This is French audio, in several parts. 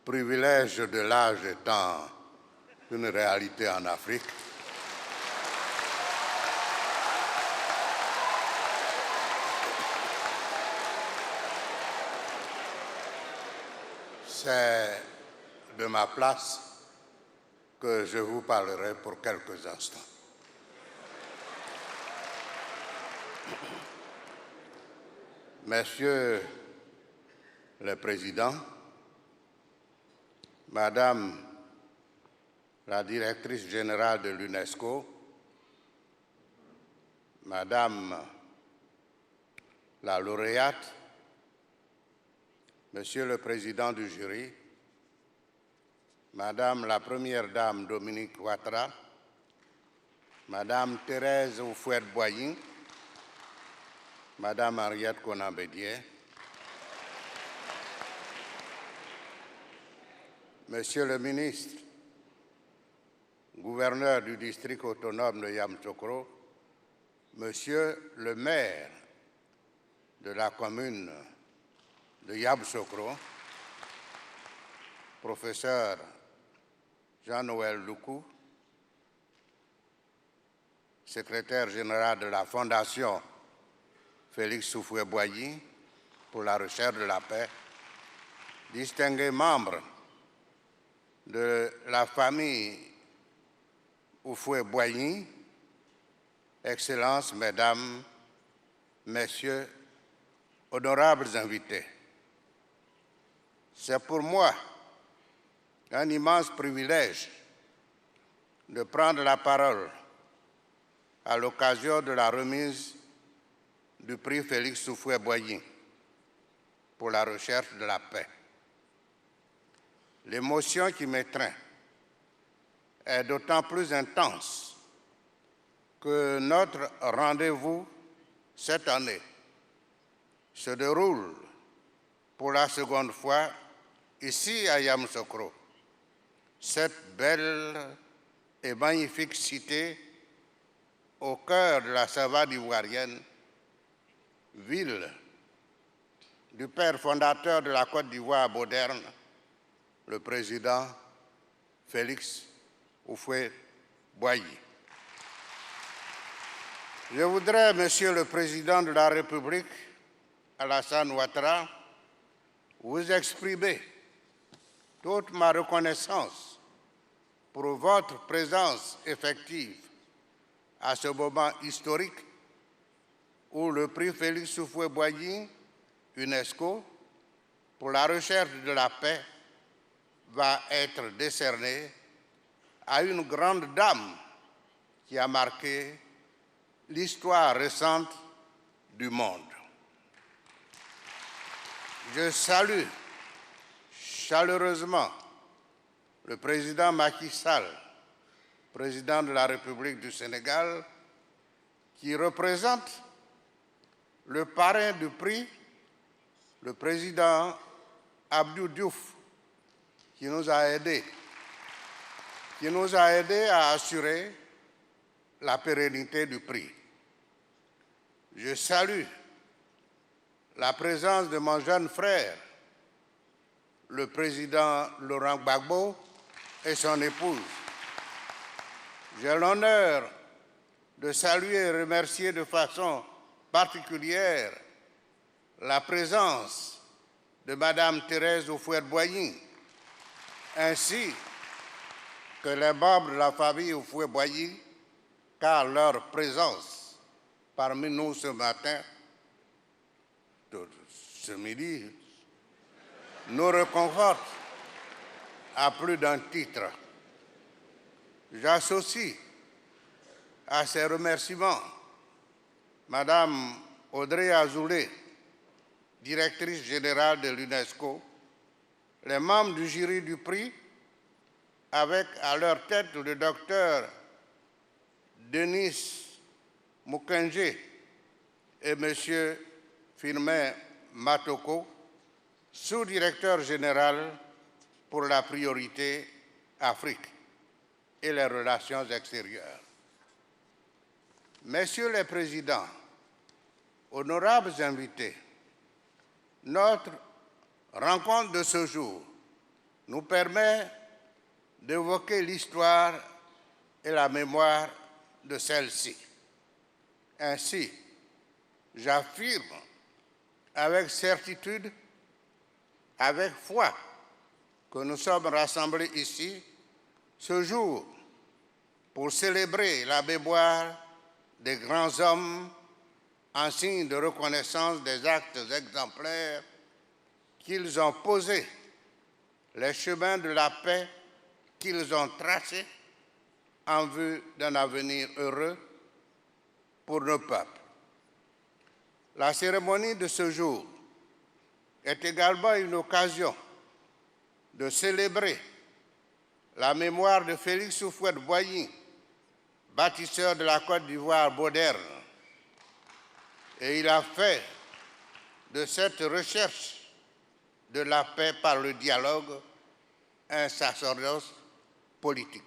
privilège de l'âge étant une réalité en Afrique, c'est de ma place que je vous parlerai pour quelques instants. Messieurs les présidents, Madame la directrice générale de l'UNESCO, Madame la lauréate, Monsieur le Président du jury, Madame la Première Dame Dominique Ouattara, Madame Thérèse Houphouët-Boigny, Madame Henriette Konan Bédié, Monsieur le ministre, gouverneur du district autonome de Yamoussoukro, Monsieur le maire de la commune de Yamoussoukro, professeur Jean-Noël Loukou, secrétaire général de la Fondation Félix Houphouët-Boigny pour la recherche de la paix, distingués membres de la famille Houphouët-Boigny, Excellences, Mesdames, Messieurs, honorables invités. C'est pour moi un immense privilège de prendre la parole à l'occasion de la remise du prix Félix Houphouët-Boigny pour la recherche de la paix. L'émotion qui m'étreint est d'autant plus intense que notre rendez-vous cette année se déroule pour la seconde fois ici à Yamoussoukro, cette belle et magnifique cité au cœur de la savane ivoirienne, ville du père fondateur de la Côte d'Ivoire moderne, le président Félix Houphouët-Boigny. Je voudrais, Monsieur le Président de la République, Alassane Ouattara, vous exprimer toute ma reconnaissance pour votre présence effective à ce moment historique où le prix Félix Houphouët-Boigny, UNESCO, pour la recherche de la paix, va être décerné à une grande dame qui a marqué l'histoire récente du monde. Je salue chaleureusement le président Macky Sall, président de la République du Sénégal, qui représente le parrain du prix, le président Abdou Diouf, qui nous a aidés à assurer la pérennité du prix. Je salue la présence de mon jeune frère, le président Laurent Gbagbo et son épouse. J'ai l'honneur de saluer et remercier de façon particulière la présence de Madame Thérèse Houphouët-Boigny, ainsi que les membres de la famille Houphouët-Boigny, car leur présence parmi nous ce matin, ce midi, nous réconforte à plus d'un titre. J'associe à ces remerciements Madame Audrey Azoulay, directrice générale de l'UNESCO, les membres du jury du prix, avec à leur tête le docteur Denis Mukwege et M. Firmin Matoko, sous-directeur général pour la priorité Afrique et les relations extérieures. Messieurs les présidents, honorables invités, notre rencontre de ce jour nous permet d'évoquer l'histoire et la mémoire de celle-ci. Ainsi, j'affirme avec certitude, avec foi, que nous sommes rassemblés ici ce jour pour célébrer la mémoire des grands hommes en signe de reconnaissance des actes exemplaires qu'ils ont posés, les chemins de la paix qu'ils ont tracés en vue d'un avenir heureux pour nos peuples. La cérémonie de ce jour est également une occasion de célébrer la mémoire de Félix Houphouët-Boigny, bâtisseur de la Côte d'Ivoire moderne. Et il a fait de cette recherche de la paix par le dialogue un sacerdoce politique.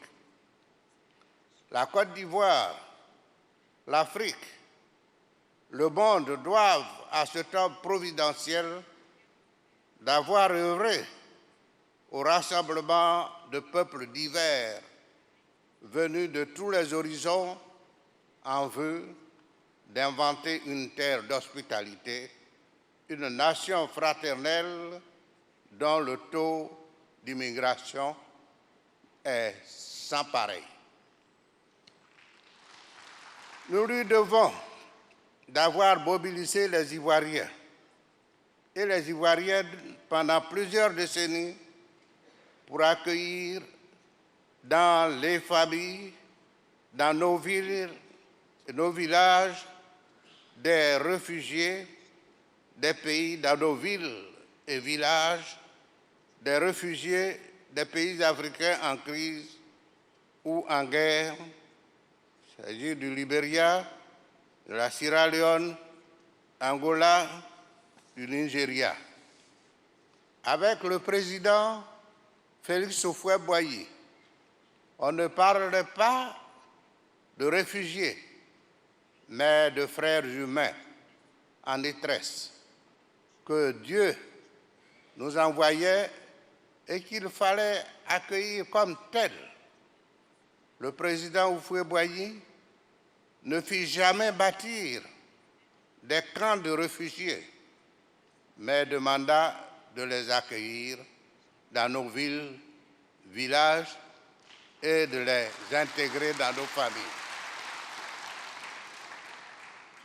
La Côte d'Ivoire, l'Afrique, le monde doivent à cet homme providentiel d'avoir œuvré au rassemblement de peuples divers venus de tous les horizons en vue d'inventer une terre d'hospitalité, une nation fraternelle dont le taux d'immigration est sans pareil. Nous lui devons d'avoir mobilisé les Ivoiriens et les Ivoiriennes pendant plusieurs décennies pour accueillir dans les familles, dans nos villes et nos villages, des réfugiés des pays, dans nos villes et villages, des réfugiés des pays africains en crise ou en guerre. Il s'agit du Libéria, de la Sierra Leone, Angola, du Nigeria. Avec le président Félix Houphouët-Boigny, on ne parlerait pas de réfugiés, mais de frères humains en détresse que Dieu nous envoyait et qu'il fallait accueillir comme tels. Le président Houphouët-Boigny ne fit jamais bâtir des camps de réfugiés, mais demanda de les accueillir dans nos villes, villages et de les intégrer dans nos familles.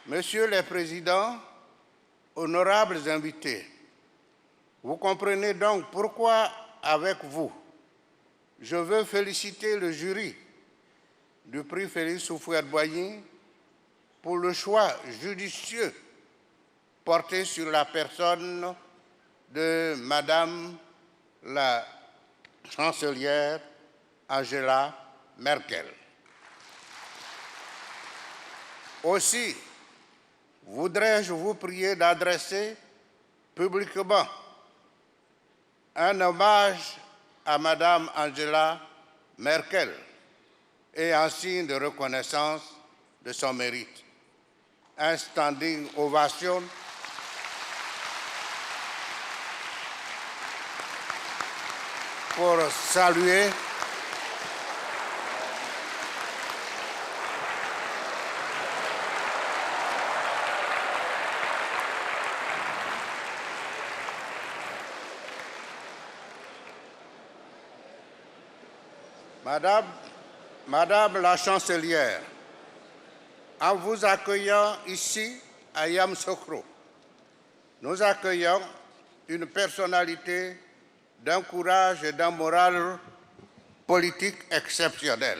Messieurs les présidents, honorables invités, vous comprenez donc pourquoi, avec vous, je veux féliciter le jury du prix Félix Houphouët-Boigny pour le choix judicieux porté sur la personne de Madame la chancelière Angela Merkel. Aussi, voudrais-je vous prier d'adresser publiquement un hommage à Madame Angela Merkel et en signe de reconnaissance de son mérite. Un standing ovation pour saluer Madame la chancelière, en vous accueillant ici à Yamoussoukro, nous accueillons une personnalité d'un courage et d'un moral politique exceptionnel.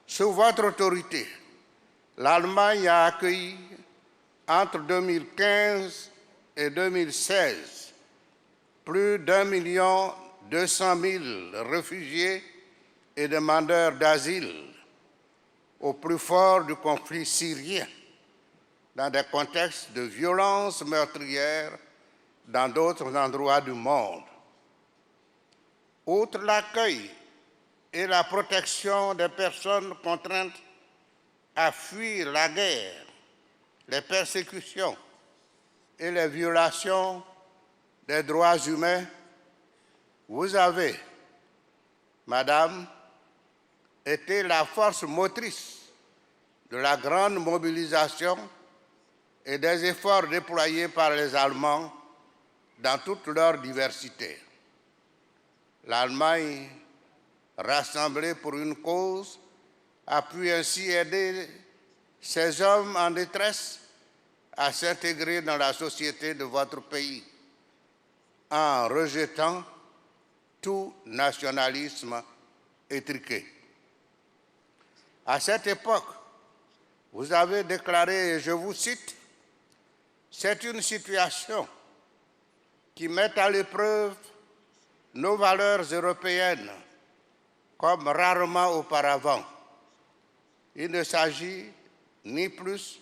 Sous votre autorité, l'Allemagne a accueilli entre 2015 et 2016 plus d'1 200 000 réfugiés et demandeurs d'asile au plus fort du conflit syrien, dans des contextes de violences meurtrières dans d'autres endroits du monde. Outre l'accueil et la protection des personnes contraintes à fuir la guerre, les persécutions et les violations des droits humains, Vous avez, Madame, été la force motrice de la grande mobilisation et des efforts déployés par les Allemands dans toute leur diversité. L'Allemagne, rassemblée pour une cause, a pu ainsi aider ces hommes en détresse à s'intégrer dans la société de votre pays en rejetant tout nationalisme étriqué. À cette époque, vous avez déclaré, et je vous cite, « C'est une situation qui met à l'épreuve nos valeurs européennes comme rarement auparavant. Il ne s'agit ni plus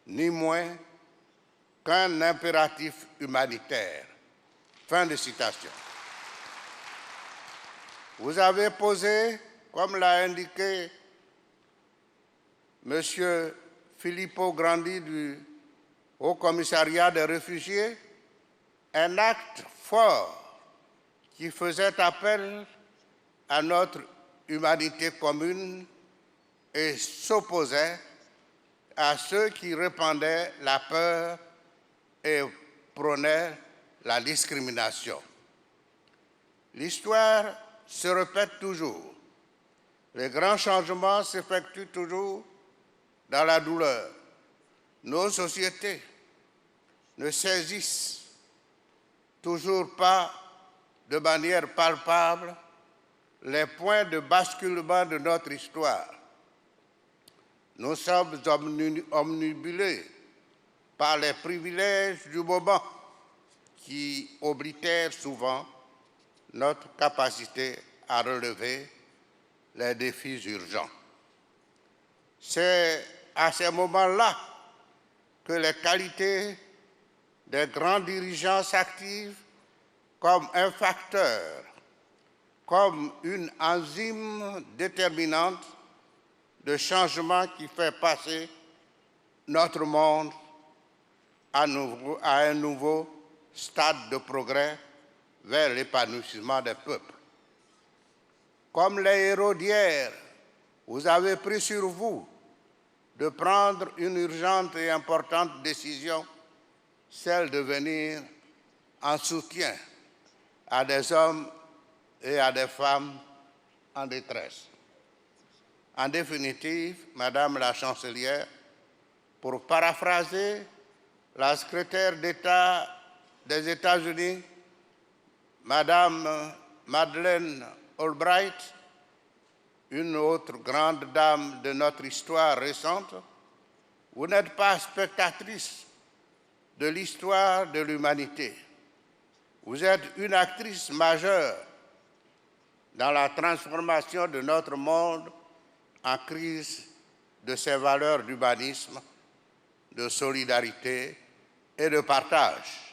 ni moins qu'un impératif humanitaire. » Fin de citation. Vous avez posé, comme l'a indiqué M. Filippo Grandi du Haut Commissariat des réfugiés, un acte fort qui faisait appel à notre humanité commune et s'opposait à ceux qui répandaient la peur et prônaient la discrimination. L'histoire se répète toujours. Les grands changements s'effectuent toujours dans la douleur. Nos sociétés ne saisissent toujours pas de manière palpable les points de basculement de notre histoire. Nous sommes omnibulés par les privilèges du moment qui oblitèrent souvent notre capacité à relever les défis urgents. C'est à ces moments-là que les qualités des grands dirigeants s'activent comme un facteur, comme une enzyme déterminante de changement qui fait passer notre monde à un nouveau stade de progrès vers l'épanouissement des peuples. Comme les héros d'hier, vous avez pris sur vous de prendre une urgente et importante décision, celle de venir en soutien à des hommes et à des femmes en détresse. En définitive, Madame la Chancelière, pour paraphraser la secrétaire d'État des États-Unis, Madame Madeleine Albright, une autre grande dame de notre histoire récente, vous n'êtes pas spectatrice de l'histoire de l'humanité. Vous êtes une actrice majeure dans la transformation de notre monde en crise de ses valeurs d'humanisme, de solidarité et de partage.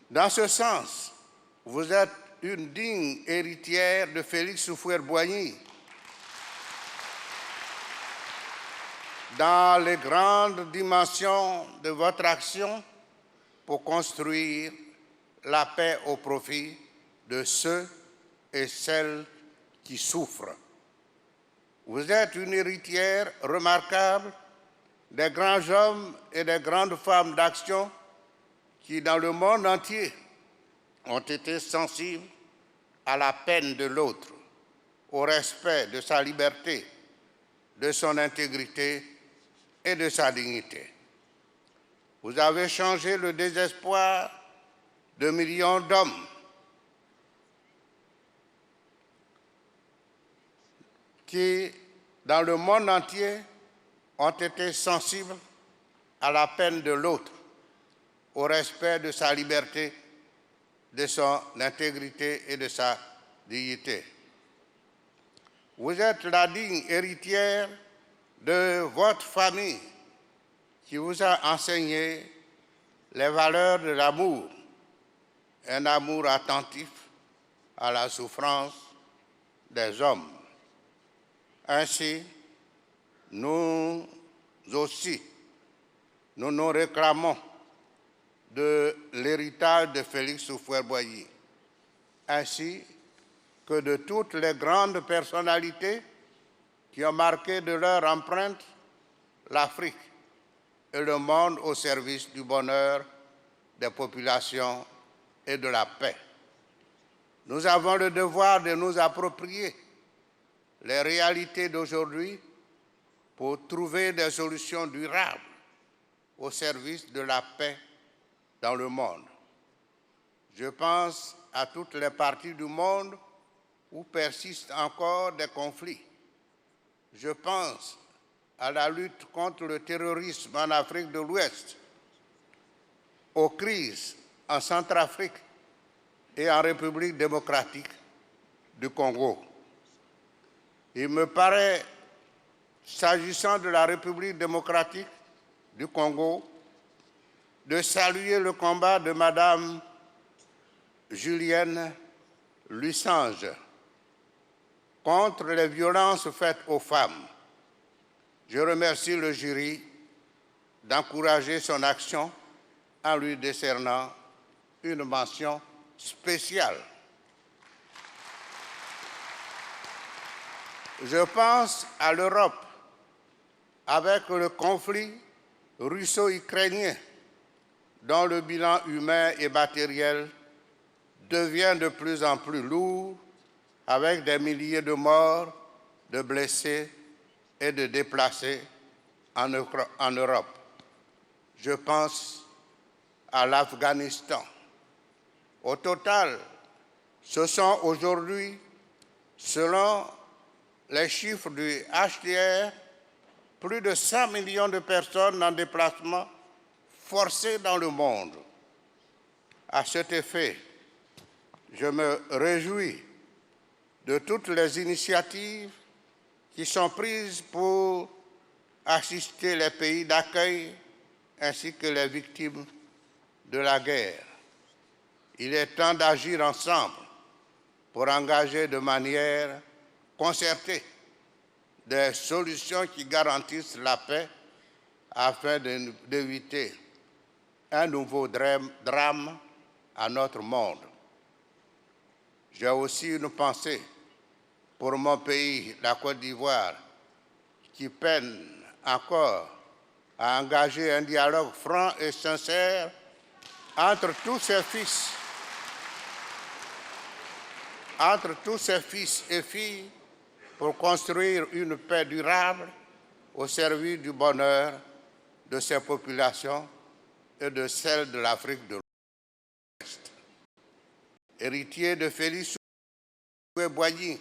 Dans ce sens, vous êtes une digne héritière de Félix Houphouët-Boigny. Dans les grandes dimensions de votre action pour construire la paix au profit de ceux et celles qui souffrent. Vous êtes une héritière remarquable des grands hommes et des grandes femmes d'action qui, dans le monde entier, ont été sensibles à la peine de l'autre, au respect de sa liberté, de son intégrité et de sa dignité. Vous avez changé le désespoir de millions d'hommes qui, dans le monde entier, ont été sensibles à la peine de l'autre, au respect de sa liberté, de son intégrité et de sa dignité. Vous êtes la digne héritière de votre famille qui vous a enseigné les valeurs de l'amour, un amour attentif à la souffrance des hommes. Ainsi, nous aussi, nous nous réclamons de l'héritage de Félix Houphouët-Boigny. ainsi que de toutes les grandes personnalités qui ont marqué de leur empreinte l'Afrique et le monde au service du bonheur des populations et de la paix. Nous avons le devoir de nous approprier les réalités d'aujourd'hui pour trouver des solutions durables au service de la paix dans le monde. Je pense à toutes les parties du monde où persistent encore des conflits. Je pense à la lutte contre le terrorisme en Afrique de l'Ouest, aux crises en Centrafrique et en République démocratique du Congo. Il me paraît, s'agissant de la République démocratique du Congo, de saluer le combat de Madame Julienne Lussange contre les violences faites aux femmes. Je remercie le jury d'encourager son action en lui décernant une mention spéciale. Je pense à l'Europe avec le conflit russo-ukrainien dont le bilan humain et matériel devient de plus en plus lourd avec des milliers de morts, de blessés et de déplacés en Europe. Je pense à l'Afghanistan. Au total, ce sont aujourd'hui, selon les chiffres du HCR, plus de 100 millions de personnes en déplacement forcé dans le monde. À cet effet, je me réjouis de toutes les initiatives qui sont prises pour assister les pays d'accueil ainsi que les victimes de la guerre. Il est temps d'agir ensemble pour engager de manière concertée des solutions qui garantissent la paix afin d'éviter un nouveau drame à notre monde. J'ai aussi une pensée pour mon pays, la Côte d'Ivoire, qui peine encore à engager un dialogue franc et sincère entre tous ses fils et filles pour construire une paix durable au service du bonheur de ses populations et de celle de l'Afrique de l'Ouest. Héritier de Félix Houphouët-Boigny,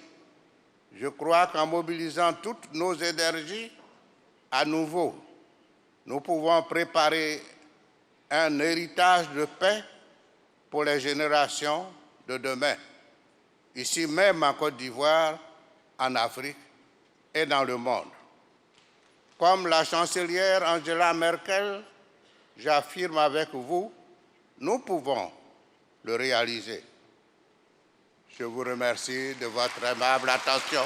je crois qu'en mobilisant toutes nos énergies, à nouveau, nous pouvons préparer un héritage de paix pour les générations de demain, ici même en Côte d'Ivoire, en Afrique et dans le monde. Comme la chancelière Angela Merkel, j'affirme avec vous, nous pouvons le réaliser. Je vous remercie de votre aimable attention.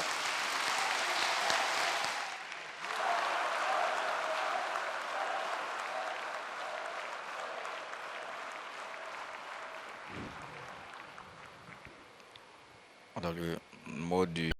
Dans le mot du